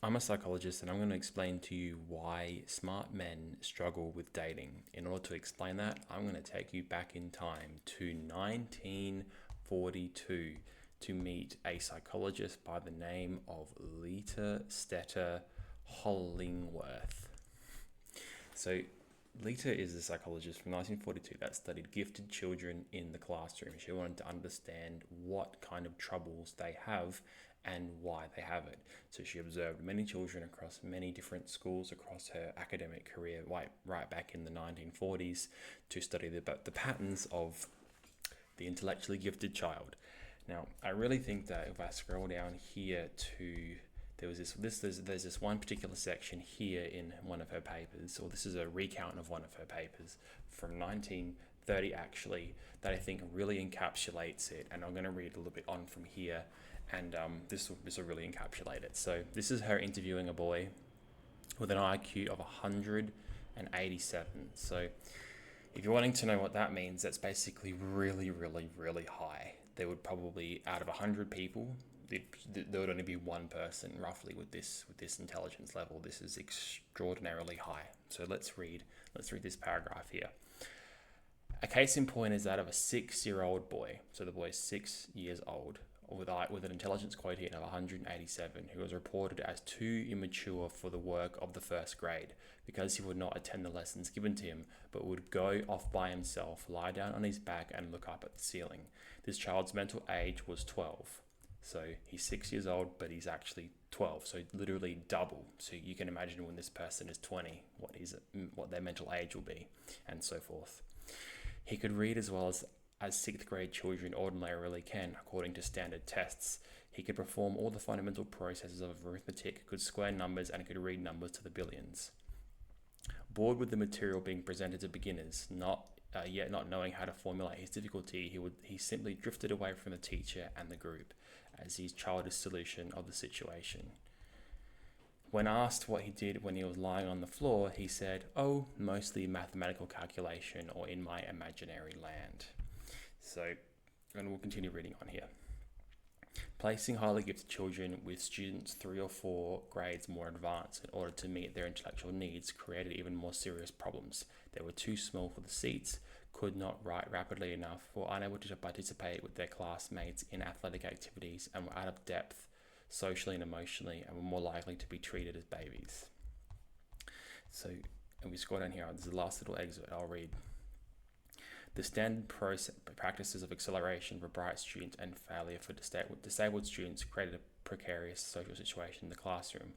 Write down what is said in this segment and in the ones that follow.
I'm a psychologist and I'm going to explain to you why smart men struggle with dating. In order to explain that, I'm going to take you back in time to 1942 to meet a psychologist by the name of Lita Stetter Hollingworth. So, Lita is a psychologist from 1942 that studied gifted children in the classroom. She wanted to understand what kind of troubles they have and why they have it. So she observed many children across many different schools across her academic career, right back in the 1940s, to study the patterns of the intellectually gifted child. Now, I really think that if I scroll down here to there's this one particular section here in one of her papers, or this is a recount of one of her papers from 1930 actually, that I think really encapsulates it. And I'm going to read a little bit on from here, and this will really encapsulate it. So this is her interviewing a boy with an IQ of 187. So if you're wanting to know what that means, that's basically really, really, really high. There would probably, out of 100 people, there would only be one person roughly with this intelligence level. This is extraordinarily high. So let's read this paragraph here. A case in point is that of a 6-year-old boy. So the boy is 6 years old with an intelligence quotient of 187, who was reported as too immature for the work of the first grade because he would not attend the lessons given to him, but would go off by himself, lie down on his back and look up at the ceiling. This child's mental age was 12. So he's 6 years old, but he's actually 12, so literally double. So you can imagine when this person is 20, what their mental age will be, and so forth. He could read as well as sixth grade children ordinarily can, according to standard tests. He could perform all the fundamental processes of arithmetic, could square numbers, and could read numbers to the billions. Bored with the material being presented to beginners, yet not knowing how to formulate his difficulty, he simply drifted away from the teacher and the group as his childish solution of the situation. When asked what he did when he was lying on the floor, he said, "Oh, mostly mathematical calculation or in my imaginary land." So, and we'll continue reading on here. Placing highly gifted children with students 3 or 4 grades more advanced in order to meet their intellectual needs created even more serious problems. They were too small for the seats, could not write rapidly enough, were unable to participate with their classmates in athletic activities, and were out of depth socially and emotionally, and were more likely to be treated as babies. So, and we scroll down here, there's the last little excerpt I'll read. The standard practices of acceleration for bright students and failure for disabled students created a precarious social situation in the classroom.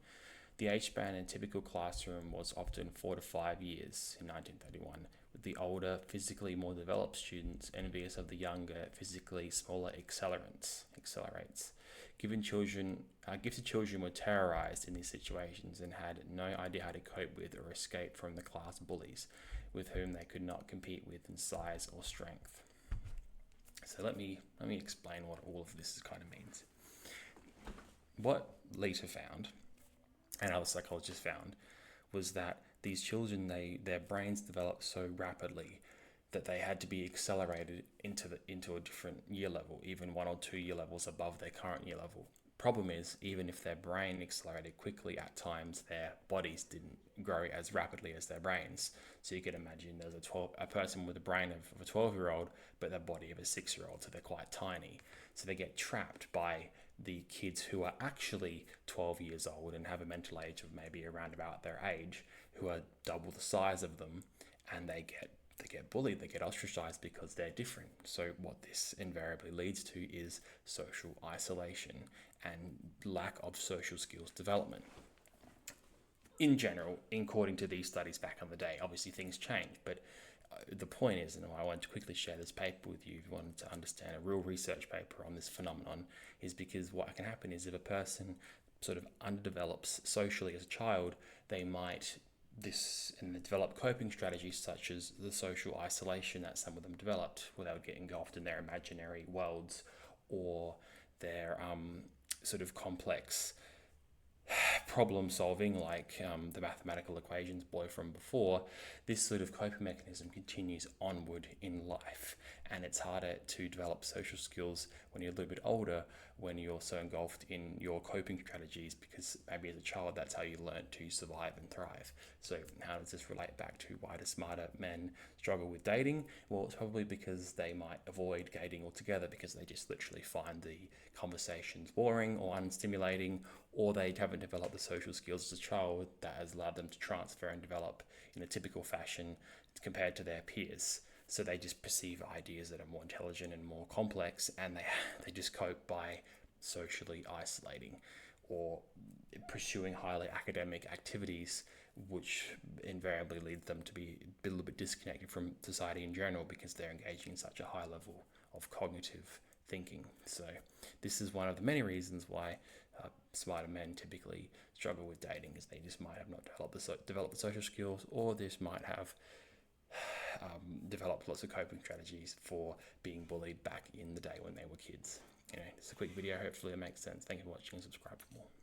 The age span in a typical classroom was often 4 to 5 years in 1931, with the older, physically more developed students envious of the younger, physically smaller accelerates. Gifted children were terrorized in these situations and had no idea how to cope with or escape from the class bullies, with whom they could not compete with in size or strength. So let me explain what all of this kind of means. What Lita found, and other psychologists found, was that these children, their brains developed so rapidly that they had to be accelerated into a different year level, even 1 or 2 year levels above their current year level. Problem is, even if their brain accelerated quickly at times, their bodies didn't grow as rapidly as their brains. So you can imagine there's a person with a brain of a 12-year-old, but the body of a 6-year-old, so they're quite tiny. So they get trapped by the kids who are actually 12 years old and have a mental age of maybe around about their age, who are double the size of them, and they get bullied, they get ostracized because they're different. So what this invariably leads to is social isolation and lack of social skills development. In general, according to these studies back in the day, obviously things change, but the point is, and I want to quickly share this paper with you if you wanted to understand a real research paper on this phenomenon, is because what can happen is if a person sort of underdevelops socially as a child, they might develop coping strategies such as the social isolation that some of them developed, where they would get engulfed in their imaginary worlds, or their sort of complex problem solving, like the mathematical equations boy from before, this sort of coping mechanism continues onward in life. And it's harder to develop social skills when you're a little bit older, when you're so engulfed in your coping strategies, because maybe as a child that's how you learn to survive and thrive. So how does this relate back to why do smarter men struggle with dating? Well, it's probably because they might avoid dating altogether because they just literally find the conversations boring or unstimulating, or they haven't developed the social skills as a child that has allowed them to transfer and develop in a typical fashion compared to their peers. So they just perceive ideas that are more intelligent and more complex, and they just cope by socially isolating or pursuing highly academic activities, which invariably leads them to be a little bit disconnected from society in general because they're engaging in such a high level of cognitive thinking. So this is one of the many reasons why smarter men typically struggle with dating, is they just might have not developed the social skills, or this might have developed lots of coping strategies for being bullied back in the day when they were kids. Anyway, it's a quick video. Hopefully it makes sense. Thank you for watching and subscribe for more.